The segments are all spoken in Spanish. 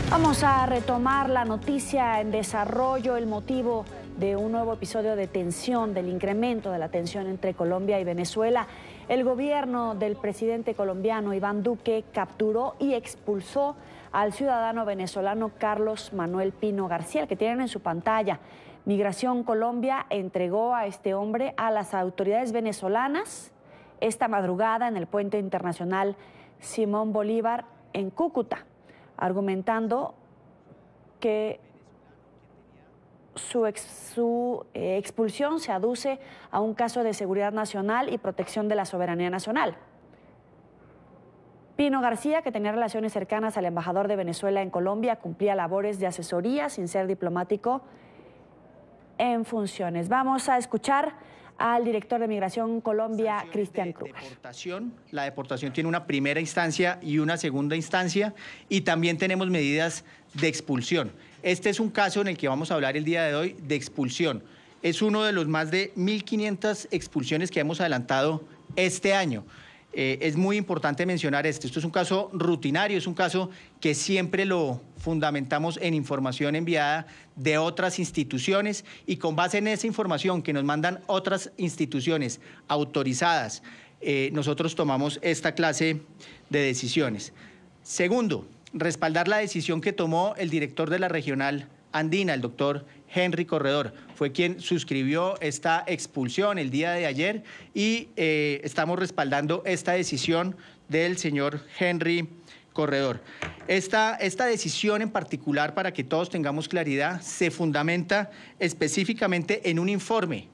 Vamos a retomar la noticia en desarrollo, el motivo de un nuevo episodio de tensión, del incremento de la tensión entre Colombia y Venezuela. El gobierno del presidente colombiano Iván Duque capturó y expulsó al ciudadano venezolano Carlos Manuel Pino García, el que tienen en su pantalla. Migración Colombia entregó a este hombre a las autoridades venezolanas esta madrugada en el puente internacional Simón Bolívar en Cúcuta, argumentando que su expulsión se aduce a un caso de seguridad nacional y protección de la soberanía nacional. Pino García, que tenía relaciones cercanas al embajador de Venezuela en Colombia, cumplía labores de asesoría sin ser diplomático en funciones. Vamos a escuchar al director de Migración Colombia, Cristian Kruger. La deportación tiene una primera instancia y una segunda instancia, y también tenemos medidas de expulsión. Este es un caso en el que vamos a hablar el día de hoy de expulsión. Es uno de los más de 1.500 expulsiones que hemos adelantado este año. Es muy importante mencionar esto. Esto es un caso rutinario, es un caso que siempre lo fundamentamos en información enviada de otras instituciones, y con base en esa información que nos mandan otras instituciones autorizadas, nosotros tomamos esta clase de decisiones. Segundo, respaldar la decisión que tomó el director de la regional andina, el doctor Henry Corredor. Fue quien suscribió esta expulsión el día de ayer, y estamos respaldando esta decisión del señor Henry Corredor. Esta decisión en particular, para que todos tengamos claridad, se fundamenta específicamente en un informe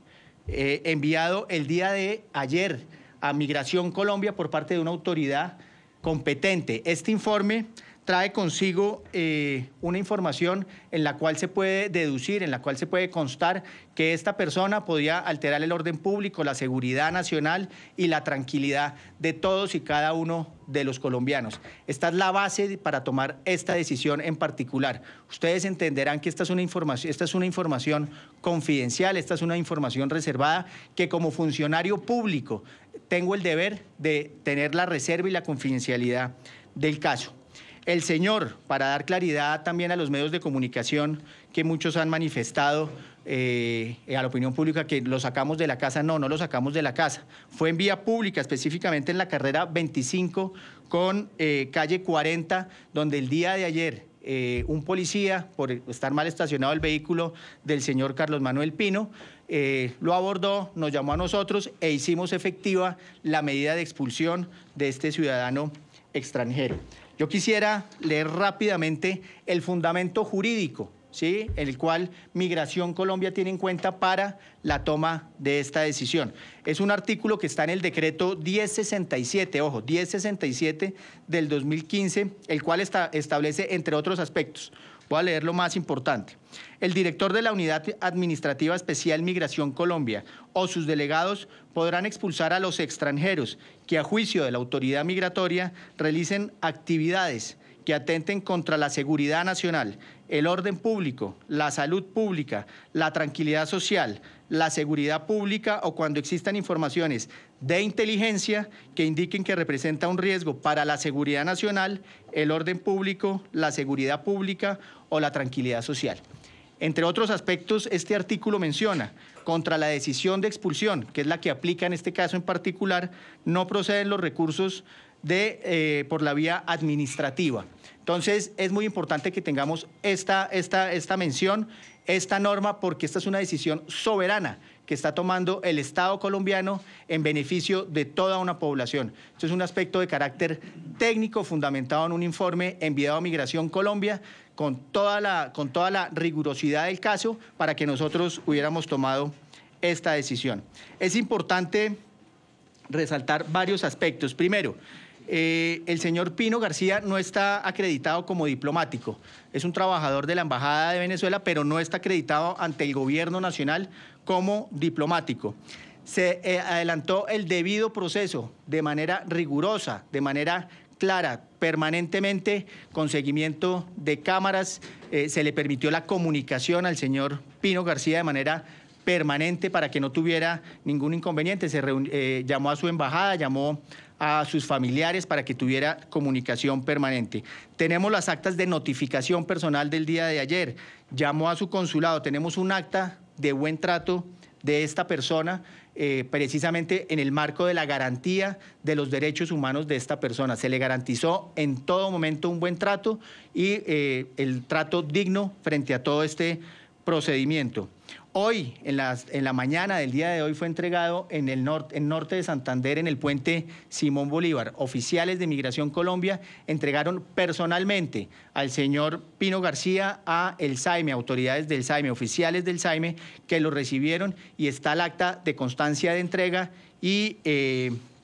enviado el día de ayer a Migración Colombia por parte de una autoridad competente. Este informe trae consigo una información en la cual se puede deducir, en la cual se puede constar que esta persona podía alterar el orden público, la seguridad nacional y la tranquilidad de todos y cada uno de los colombianos. Esta es la base para tomar esta decisión en particular. Ustedes entenderán que esta es una información confidencial, esta es una información reservada, que como funcionario público tengo el deber de tener la reserva y la confidencialidad del caso. El señor, para dar claridad también a los medios de comunicación que muchos han manifestado a la opinión pública que lo sacamos de la casa, no lo sacamos de la casa. Fue en vía pública, específicamente en la carrera 25 con calle 40, donde el día de ayer un policía, por estar mal estacionado el vehículo del señor Carlos Manuel Pino, lo abordó, nos llamó a nosotros e hicimos efectiva la medida de expulsión de este ciudadano extranjero. Yo quisiera leer rápidamente el fundamento jurídico, ¿sí?, el cual Migración Colombia tiene en cuenta para la toma de esta decisión. Es un artículo que está en el decreto 1067, ojo, 1067 del 2015, el cual establece, entre otros aspectos, voy a leer lo más importante. El director de la Unidad Administrativa Especial Migración Colombia o sus delegados podrán expulsar a los extranjeros que, a juicio de la autoridad migratoria, realicen actividades que atenten contra la seguridad nacional, el orden público, la salud pública, la tranquilidad social, la seguridad pública, o cuando existan informaciones de inteligencia que indiquen que representa un riesgo para la seguridad nacional, el orden público, la seguridad pública o la tranquilidad social. Entre otros aspectos, este artículo menciona: contra la decisión de expulsión, que es la que aplica en este caso en particular, no proceden los recursos por la vía administrativa. Entonces, es muy importante que tengamos esta mención, esta norma, porque esta es una decisión soberana que está tomando el Estado colombiano en beneficio de toda una población. Esto es un aspecto de carácter técnico fundamentado en un informe enviado a Migración Colombia con toda la rigurosidad del caso para que nosotros hubiéramos tomado esta decisión. Es importante resaltar varios aspectos. Primero, el señor Pino García no está acreditado como diplomático. Es un trabajador de la Embajada de Venezuela, pero no está acreditado ante el gobierno nacional como diplomático. Se adelantó el debido proceso de manera rigurosa, de manera clara, permanentemente, con seguimiento de cámaras. Se le permitió la comunicación al señor Pino García de manera permanente para que no tuviera ningún inconveniente. Se llamó a su embajada, llamó a sus familiares para que tuviera comunicación permanente. Tenemos las actas de notificación personal del día de ayer, llamó a su consulado, tenemos un acta de buen trato de esta persona, precisamente en el marco de la garantía de los derechos humanos de esta persona. Se le garantizó en todo momento un buen trato y el trato digno frente a todo este procedimiento. Hoy, en la mañana del día de hoy, fue entregado en el norte de Santander, en el puente Simón Bolívar. Oficiales de Migración Colombia entregaron personalmente al señor Pino García a el SAIME, autoridades del SAIME, oficiales del SAIME, que lo recibieron, y está el acta de constancia de entrega y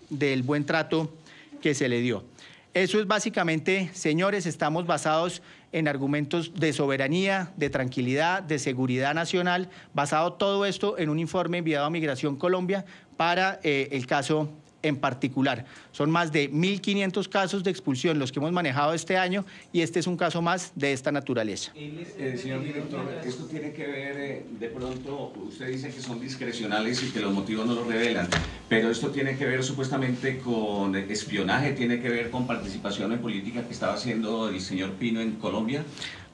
del buen trato que se le dio. Eso es básicamente, señores, estamos basados en argumentos de soberanía, de tranquilidad, de seguridad nacional, basado todo esto en un informe enviado a Migración Colombia para el caso en particular. Son más de 1.500 casos de expulsión los que hemos manejado este año y este es un caso más de esta naturaleza. Señor director, esto tiene que ver, de pronto, usted dice que son discrecionales y que los motivos no los revelan, pero esto tiene que ver supuestamente con espionaje, tiene que ver con participación en política que estaba haciendo el señor Pino en Colombia.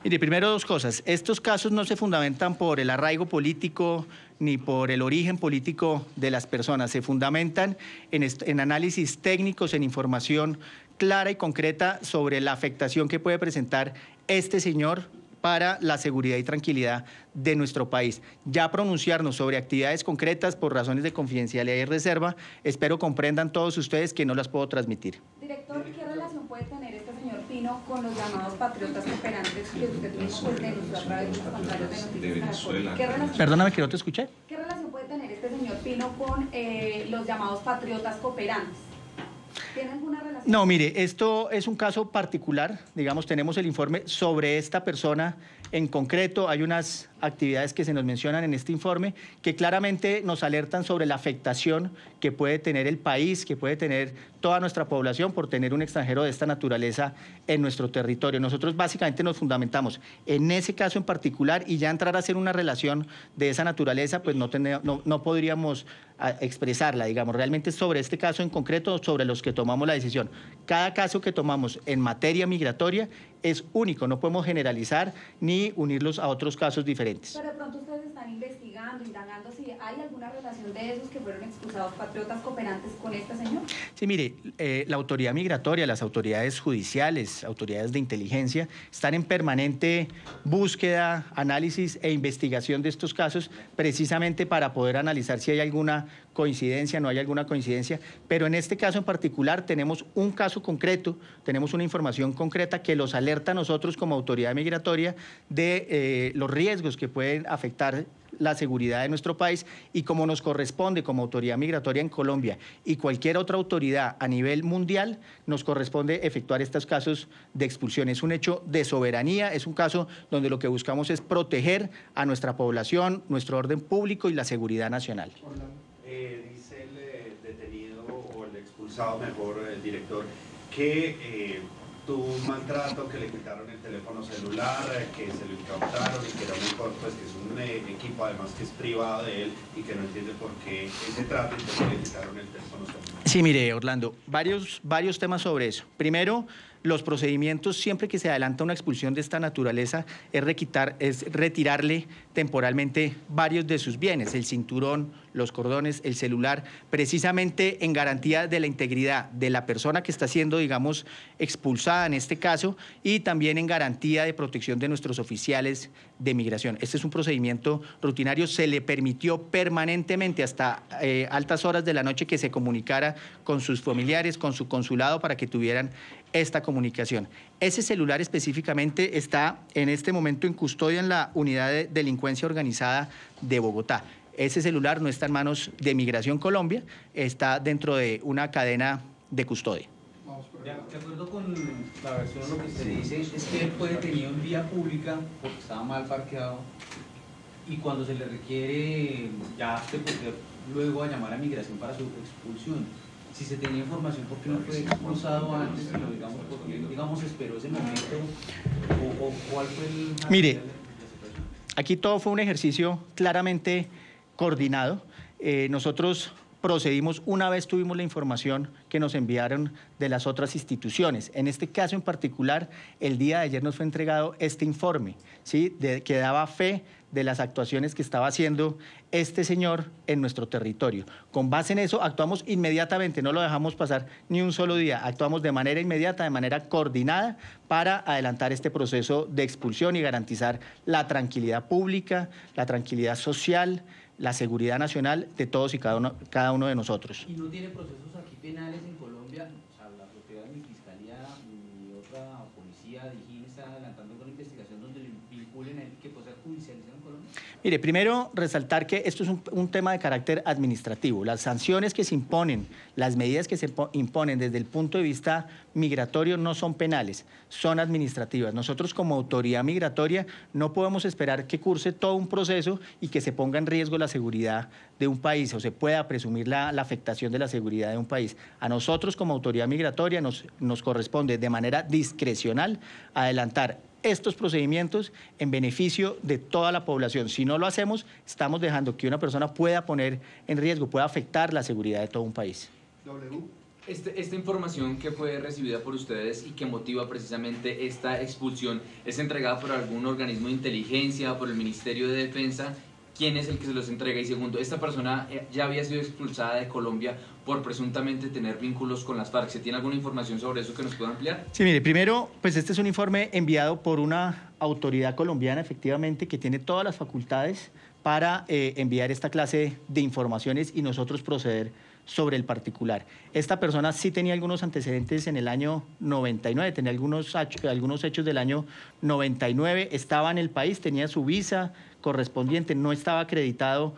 Mire, primero dos cosas. Estos casos no se fundamentan por el arraigo político ni por el origen político de las personas. Se fundamentan en análisis técnicos, en información clara y concreta sobre la afectación que puede presentar este señor para la seguridad y tranquilidad de nuestro país. Ya pronunciarnos sobre actividades concretas por razones de confidencialidad y reserva, espero comprendan todos ustedes que no las puedo transmitir. Director, ¿qué relación puede tener este señor Pino con los llamados patriotas cooperantes que usted mismo denunció a través de los contrarios de Noticias Caracol? Perdóname que no te escuché. ¿Qué relación puede tener este señor Pino con los llamados patriotas cooperantes? ¿Tiene alguna relación? No, mire, esto es un caso particular. Digamos, tenemos el informe sobre esta persona en concreto. Hay unas actividades que se nos mencionan en este informe que claramente nos alertan sobre la afectación que puede tener el país, que puede tener toda nuestra población por tener un extranjero de esta naturaleza en nuestro territorio. Nosotros básicamente nos fundamentamos en ese caso en particular y ya entrar a hacer una relación de esa naturaleza, pues no podríamos expresarla, digamos. Realmente sobre este caso en concreto, sobre los que tomamos la decisión. Cada caso que tomamos en materia migratoria es único, no podemos generalizar ni unirlos a otros casos diferentes. Pero de pronto ustedes están investigando, indagando si hay alguna relación de esos que fueron expulsados patriotas cooperantes con este señor. Sí, mire, la autoridad migratoria, las autoridades judiciales, autoridades de inteligencia, están en permanente búsqueda, análisis e investigación de estos casos, precisamente para poder analizar si hay alguna coincidencia, no hay alguna coincidencia, pero en este caso en particular tenemos un caso concreto, tenemos una información concreta que los alerta a nosotros como autoridad migratoria de los riesgos que pueden afectar la seguridad de nuestro país y como nos corresponde como autoridad migratoria en Colombia y cualquier otra autoridad a nivel mundial, nos corresponde efectuar estos casos de expulsión. Es un hecho de soberanía, es un caso donde lo que buscamos es proteger a nuestra población, nuestro orden público y la seguridad nacional. Dice el detenido o el expulsado, mejor, el director, que tuvo un maltrato, que le quitaron el teléfono celular, que se lo incautaron y que era pues que es un equipo además que es privado de él y que no entiende por qué ese trato y por qué le quitaron el teléfono celular. Sí, mire, Orlando, varios temas sobre eso. Primero, los procedimientos, siempre que se adelanta una expulsión de esta naturaleza, es retirarle temporalmente varios de sus bienes, el cinturón, los cordones, el celular, precisamente en garantía de la integridad de la persona que está siendo, digamos, expulsada en este caso y también en garantía de protección de nuestros oficiales de migración. Este es un procedimiento rutinario, se le permitió permanentemente hasta altas horas de la noche que se comunicara con sus familiares, con su consulado para que tuvieran esta comunicación. Ese celular específicamente está en este momento en custodia en la Unidad de Delincuencia Organizada de Bogotá. Ese celular no está en manos de Migración Colombia, está dentro de una cadena de custodia. De acuerdo con la versión, lo que se dice es que él fue detenido en vía pública porque estaba mal parqueado y cuando se le requiere ya se puede luego a llamar a Migración para su expulsión. Si se tenía información, ¿por qué no fue expulsado antes? Pero digamos, ¿por qué, digamos, esperó ese momento? ¿O cuál fue el...? Mire, aquí todo fue un ejercicio claramente coordinado. Nosotros procedimos una vez tuvimos la información que nos enviaron de las otras instituciones. En este caso en particular, el día de ayer nos fue entregado este informe, ¿sí? Que daba fe de las actuaciones que estaba haciendo este señor en nuestro territorio. Con base en eso, actuamos inmediatamente, no lo dejamos pasar ni un solo día, actuamos de manera inmediata, de manera coordinada, para adelantar este proceso de expulsión y garantizar la tranquilidad pública, la tranquilidad social, la seguridad nacional de todos y cada uno de nosotros. ¿Y no tiene procesos aquí penales en Colombia? O sea, la propiedad ni Fiscalía ni otra policía, DIJÍN está adelantando una investigación donde le vinculen a él que pueda ser judicializado en Colombia. Mire, primero resaltar que esto es un tema de carácter administrativo. Las sanciones que se imponen, las medidas que se imponen desde el punto de vista migratorio no son penales, son administrativas. Nosotros como autoridad migratoria no podemos esperar que curse todo un proceso y que se ponga en riesgo la seguridad de un país o se pueda presumir la afectación de la seguridad de un país. A nosotros como autoridad migratoria nos corresponde de manera discrecional adelantar estos procedimientos en beneficio de toda la población. Si no lo hacemos, estamos dejando que una persona pueda poner en riesgo, pueda afectar la seguridad de todo un país. Esta información que fue recibida por ustedes y que motiva precisamente esta expulsión, ¿es entregada por algún organismo de inteligencia, por el Ministerio de Defensa? ¿Quién es el que se los entrega? Y segundo, esta persona ya había sido expulsada de Colombia por presuntamente tener vínculos con las FARC. ¿Se tiene alguna información sobre eso que nos pueda ampliar? Sí, mire, primero, pues este es un informe enviado por una autoridad colombiana, efectivamente, que tiene todas las facultades para enviar esta clase de informaciones y nosotros proceder sobre el particular. Esta persona sí tenía algunos antecedentes en el año 99, tenía algunos hechos del año 99, estaba en el país, tenía su visa correspondiente, no estaba acreditado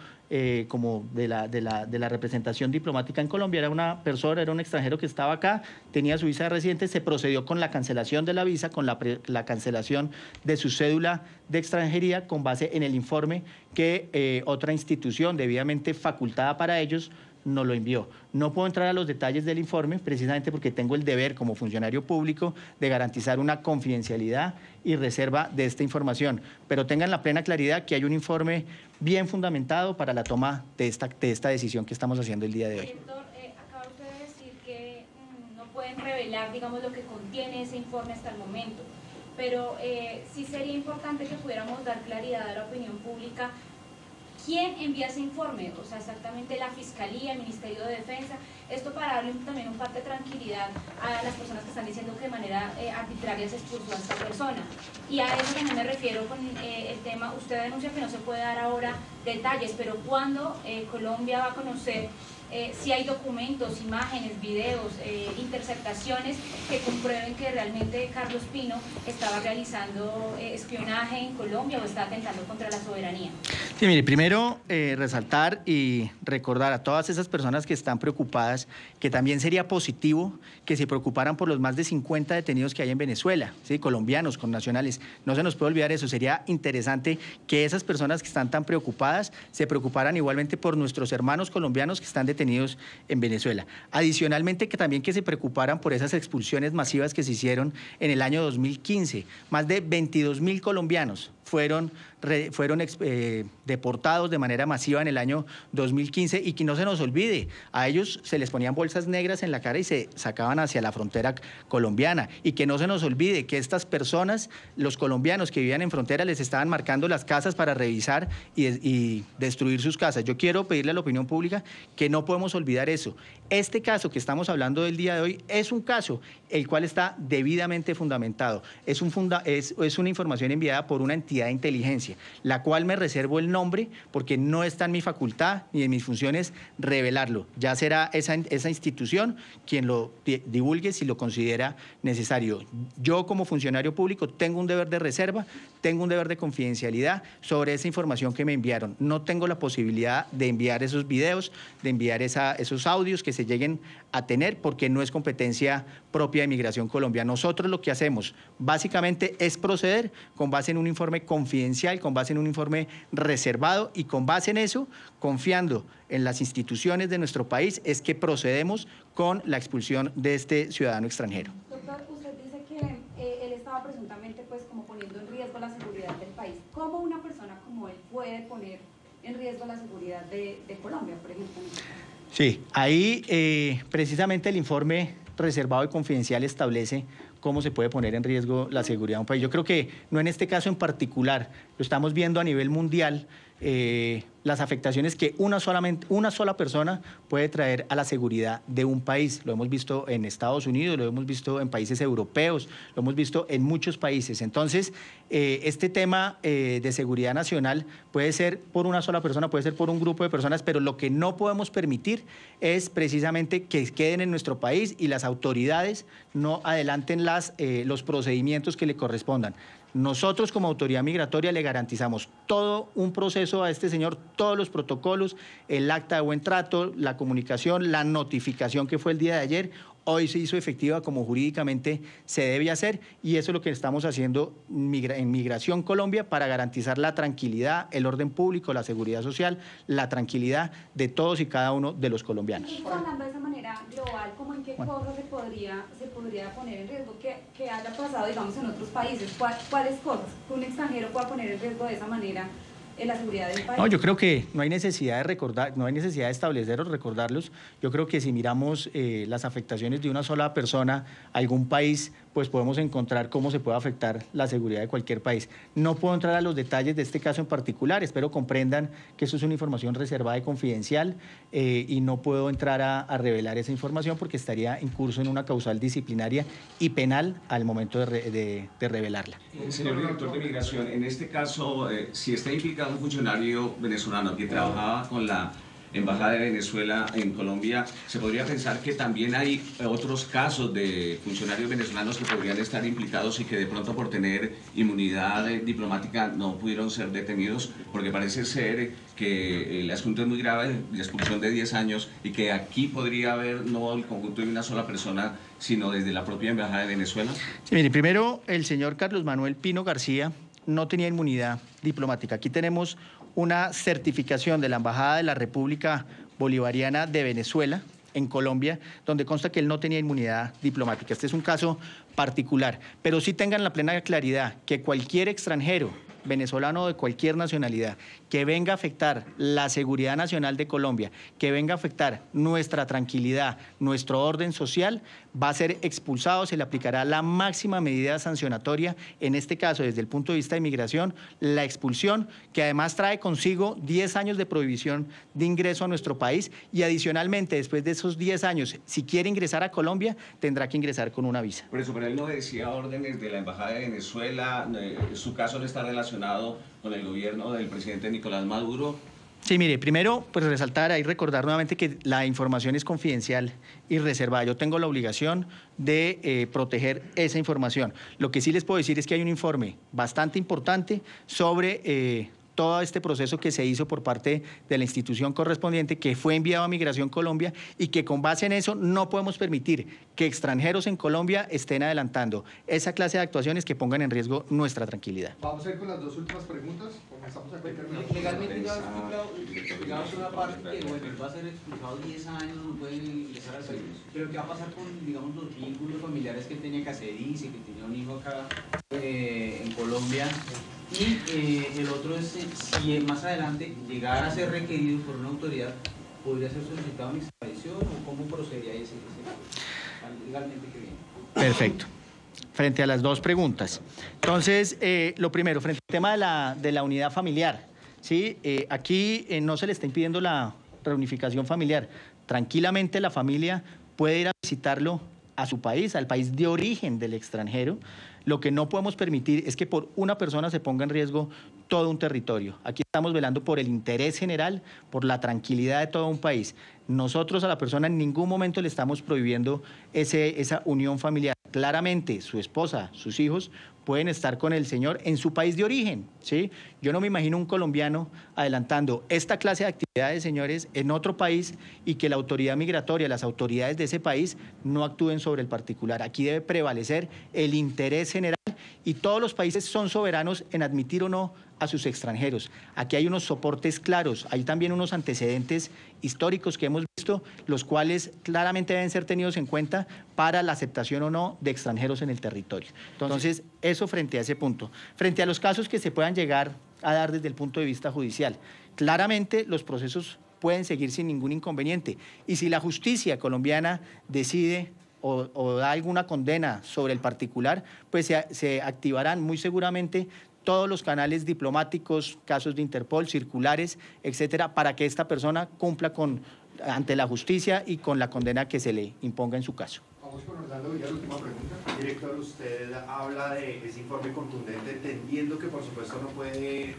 como de la representación diplomática en Colombia, era una persona, era un extranjero que estaba acá, tenía su visa de residente, se procedió con la cancelación de la visa, con la cancelación de su cédula de extranjería con base en el informe que otra institución debidamente facultada para ellos nos lo envió. No puedo entrar a los detalles del informe precisamente porque tengo el deber como funcionario público de garantizar una confidencialidad y reserva de esta información, pero tengan la plena claridad que hay un informe bien fundamentado para la toma de esta decisión que estamos haciendo el día de hoy. Director, acaba usted de decir que no pueden revelar, digamos, lo que contiene ese informe hasta el momento, pero sí sería importante que pudiéramos dar claridad a la opinión pública. ¿Quién envía ese informe? O sea, exactamente la Fiscalía, el Ministerio de Defensa. Esto para darle también un parte de tranquilidad a las personas que están diciendo que de manera arbitraria se expulsó a esta persona. Y a eso también me refiero con el tema, usted denuncia que no se puede dar ahora detalles, pero ¿cuándo Colombia va a conocer si hay documentos, imágenes, videos, interceptaciones que comprueben que realmente Carlos Pino estaba realizando espionaje en Colombia o está atentando contra la soberanía? Sí, mire, primero resaltar y recordar a todas esas personas que están preocupadas que también sería positivo que se preocuparan por los más de 50 detenidos que hay en Venezuela, ¿sí? Colombianos, connacionales. No se nos puede olvidar eso, sería interesante que esas personas que están tan preocupadas se preocuparan igualmente por nuestros hermanos colombianos que están detenidos en Venezuela. Adicionalmente, que también que se preocuparan por esas expulsiones masivas que se hicieron en el año 2015. Más de 22.000 colombianos fueron deportados de manera masiva en el año 2015 y que no se nos olvide, a ellos se les ponían bolsas negras en la cara y se sacaban hacia la frontera colombiana y que no se nos olvide que estas personas, los colombianos que vivían en frontera les estaban marcando las casas para revisar y destruir sus casas. Yo quiero pedirle a la opinión pública que no podemos olvidar eso. Este caso que estamos hablando del día de hoy es un caso el cual está debidamente fundamentado. Es una información enviada por una entidad de inteligencia, la cual me reservo el nombre porque no está en mi facultad ni en mis funciones revelarlo. Ya será esa institución quien lo divulgue si lo considera necesario. Yo como funcionario público tengo un deber de reserva, tengo un deber de confidencialidad sobre esa información que me enviaron. No tengo la posibilidad de enviar esos videos, de enviar esos audios que se lleguen a tener porque no es competencia propia de Migración Colombia. Nosotros lo que hacemos básicamente es proceder con base en un informe confidencial, con base en un informe reservado y con base en eso, confiando en las instituciones de nuestro país, es que procedemos con la expulsión de este ciudadano extranjero. Doctor, usted dice que él estaba presuntamente pues como poniendo en riesgo la seguridad del país. ¿Cómo una persona como él puede poner en riesgo la seguridad de Colombia, por ejemplo? Sí, ahí precisamente el informe reservado y confidencial establece cómo se puede poner en riesgo la seguridad de un país. Yo creo que no en este caso en particular, lo estamos viendo a nivel mundial, las afectaciones que una sola persona puede traer a la seguridad de un país. Lo hemos visto en Estados Unidos, lo hemos visto en países europeos, lo hemos visto en muchos países. Entonces, este tema de seguridad nacional puede ser por una sola persona, puede ser por un grupo de personas, pero lo que no podemos permitir es precisamente que queden en nuestro país y las autoridades no adelanten los procedimientos que le correspondan. Nosotros como autoridad migratoria le garantizamos todo un proceso a este señor, todos los protocolos, el acta de buen trato, la comunicación, la notificación que fue el día de ayer, hoy se hizo efectiva como jurídicamente se debe hacer y eso es lo que estamos haciendo en Migración Colombia para garantizar la tranquilidad, el orden público, la seguridad social, la tranquilidad de todos y cada uno de los colombianos. Y hablando de esa manera global, ¿cómo en qué cosas se podría poner en riesgo que haya pasado, digamos, en otros países? ¿Cuáles cosas que un extranjero pueda poner en riesgo de esa manera en la seguridad del país? No, yo creo que no hay necesidad de recordar, no hay necesidad de establecer o recordarlos. Yo creo que si miramos las afectaciones de una sola persona a algún país, pues podemos encontrar cómo se puede afectar la seguridad de cualquier país. No puedo entrar a los detalles de este caso en particular, espero comprendan que eso es una información reservada y confidencial y no puedo entrar a revelar esa información porque estaría en curso en una causal disciplinaria y penal al momento de revelarla. Señor director de Migración, en este caso, si está implicado un funcionario venezolano que trabajaba con la Embajada de Venezuela en Colombia, ¿se podría pensar que también hay otros casos de funcionarios venezolanos que podrían estar implicados y que de pronto por tener inmunidad diplomática no pudieron ser detenidos? Porque parece ser que el asunto es muy grave, la expulsión de 10 años, y que aquí podría haber no el conjunto de una sola persona, sino desde la propia Embajada de Venezuela. Sí, mire, primero el señor Carlos Manuel Pino García no tenía inmunidad diplomática. Aquí tenemos una certificación de la Embajada de la República Bolivariana de Venezuela en Colombia, donde consta que él no tenía inmunidad diplomática. Este es un caso particular, pero sí tengan la plena claridad que cualquier extranjero venezolano de cualquier nacionalidad que venga a afectar la seguridad nacional de Colombia, que venga a afectar nuestra tranquilidad, nuestro orden social, va a ser expulsado, se le aplicará la máxima medida sancionatoria, en este caso desde el punto de vista de migración, la expulsión, que además trae consigo 10 años de prohibición de ingreso a nuestro país y adicionalmente después de esos 10 años, si quiere ingresar a Colombia, tendrá que ingresar con una visa. Por eso, pero él no decía órdenes de la Embajada de Venezuela, su caso no está relacionado con el gobierno del presidente Nicolás Maduro. Sí, mire, primero, pues resaltar y recordar nuevamente que la información es confidencial y reservada. Yo tengo la obligación de proteger esa información. Lo que sí les puedo decir es que hay un informe bastante importante sobre todo este proceso que se hizo por parte de la institución correspondiente, que fue enviado a Migración Colombia y que con base en eso no podemos permitir que extranjeros en Colombia estén adelantando esa clase de actuaciones que pongan en riesgo nuestra tranquilidad. Vamos a ir con las dos últimas preguntas. Comenzamos aquí. Legalmente ya explicado una parte que bueno, va a ser expulsado 10 años, no puede ingresar al país. Pero ¿qué va a pasar con, digamos, los vínculos familiares que él tenía que hacer? Dice que tenía un hijo acá en Colombia. Y el otro es si más adelante llegara a ser requerido por una autoridad, ¿podría ser solicitado una extradición o cómo procedería ese legalmente que viene? Perfecto. Frente a las dos preguntas. Entonces, lo primero, frente al tema de la unidad familiar, ¿sí? Aquí no se le está impidiendo la reunificación familiar. Tranquilamente la familia puede ir a visitarlo a su país, al país de origen del extranjero. Lo que no podemos permitir es que por una persona se ponga en riesgo todo un territorio. Aquí estamos velando por el interés general, por la tranquilidad de todo un país. Nosotros a la persona en ningún momento le estamos prohibiendo esa unión familiar. Claramente, su esposa, sus hijos pueden estar con el señor en su país de origen, ¿sí? Yo no me imagino un colombiano adelantando esta clase de actividades, señores, en otro país y que la autoridad migratoria, las autoridades de ese país no actúen sobre el particular. Aquí debe prevalecer el interés general y todos los países son soberanos en admitir o no a sus extranjeros. Aquí hay unos soportes claros, hay también unos antecedentes históricos que hemos visto, los cuales claramente deben ser tenidos en cuenta para la aceptación o no de extranjeros en el territorio. Entonces, eso frente a ese punto. Frente a los casos que se puedan llegar a dar desde el punto de vista judicial, claramente los procesos pueden seguir sin ningún inconveniente. Y si la justicia colombiana decide o da alguna condena sobre el particular, pues se activarán muy seguramente todos los canales diplomáticos, casos de Interpol, circulares, etcétera, para que esta persona cumpla ante la justicia y con la condena que se le imponga en su caso. Vamos con Orlando Villar, última pregunta. Director, usted habla de ese informe contundente, entendiendo que por supuesto no puede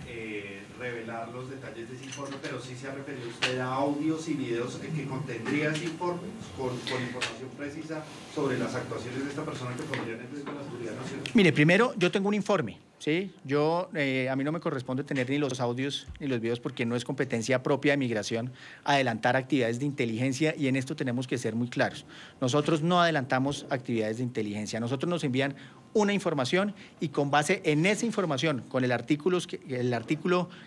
revelar los detalles de ese informe, pero sí se ha referido usted a audios y videos que contendría ese informe con información precisa sobre las actuaciones de esta persona que podrían en riesgo la seguridad nacional. Mire, primero yo tengo un informe, ¿sí? A mí no me corresponde tener ni los audios ni los videos porque no es competencia propia de Migración adelantar actividades de inteligencia y en esto tenemos que ser muy claros. Nosotros no adelantamos actividades de inteligencia, nosotros nos envían una información y con base en esa información, con el artículo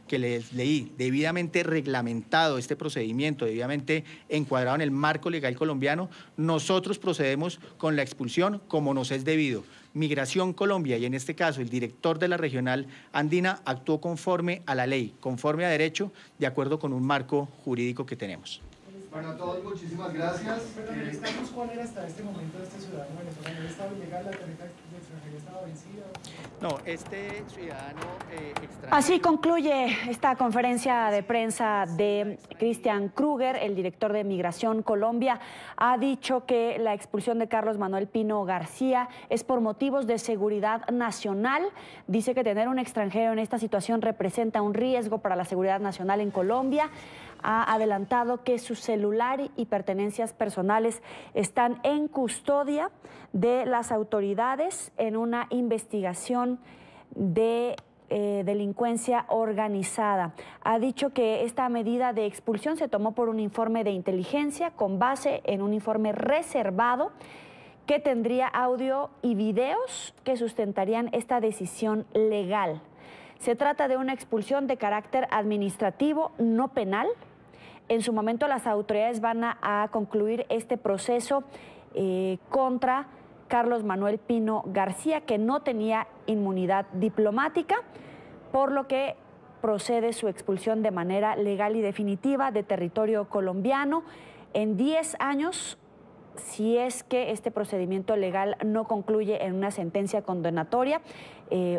que les leí, debidamente reglamentado este procedimiento, debidamente encuadrado en el marco legal colombiano, nosotros procedemos con la expulsión como nos es debido. Migración Colombia y en este caso el director de la regional andina actuó conforme a la ley, conforme a derecho, de acuerdo con un marco jurídico que tenemos. Bueno, a todos muchísimas gracias. Pero el estatus, ¿cuál era hasta este momento de este ciudadano venezolano? ¿El estado legal, la tarjeta de extranjería estaba vencida? No, este ciudadano extranjero... Así concluye esta conferencia de prensa de Christian Kruger, el director de Migración Colombia. Ha dicho que la expulsión de Carlos Manuel Pino García es por motivos de seguridad nacional. Dice que tener un extranjero en esta situación representa un riesgo para la seguridad nacional en Colombia. Ha adelantado que su celular y pertenencias personales están en custodia de las autoridades en una investigación de delincuencia organizada. Ha dicho que esta medida de expulsión se tomó por un informe de inteligencia con base en un informe reservado que tendría audio y videos que sustentarían esta decisión legal. Se trata de una expulsión de carácter administrativo, no penal. En su momento las autoridades van a concluir este proceso contra Carlos Manuel Pino García, que no tenía inmunidad diplomática, por lo que procede su expulsión de manera legal y definitiva de territorio colombiano en 10 años, si es que este procedimiento legal no concluye en una sentencia condenatoria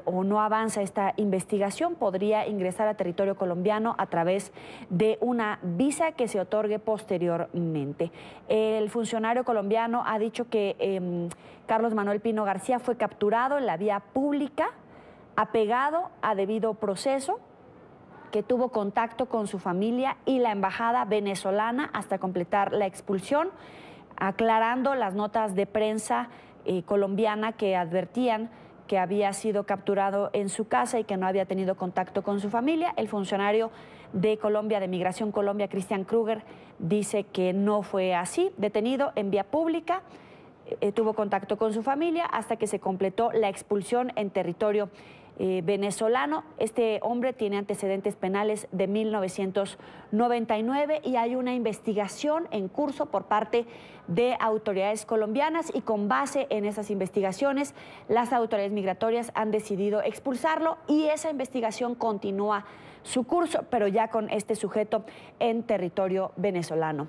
o no avanza esta investigación, podría ingresar a territorio colombiano a través de una visa que se otorgue posteriormente. El funcionario colombiano ha dicho que Carlos Manuel Pino García fue capturado en la vía pública, apegado a debido proceso, que tuvo contacto con su familia y la embajada venezolana hasta completar la expulsión, aclarando las notas de prensa colombiana que advertían que había sido capturado en su casa y que no había tenido contacto con su familia. El funcionario de Colombia, de Migración Colombia, Christian Kruger, dice que no fue así. Detenido en vía pública, tuvo contacto con su familia hasta que se completó la expulsión en territorio venezolano. Este hombre tiene antecedentes penales de 1999 y hay una investigación en curso por parte de autoridades colombianas y con base en esas investigaciones las autoridades migratorias han decidido expulsarlo y esa investigación continúa su curso, pero ya con este sujeto en territorio venezolano.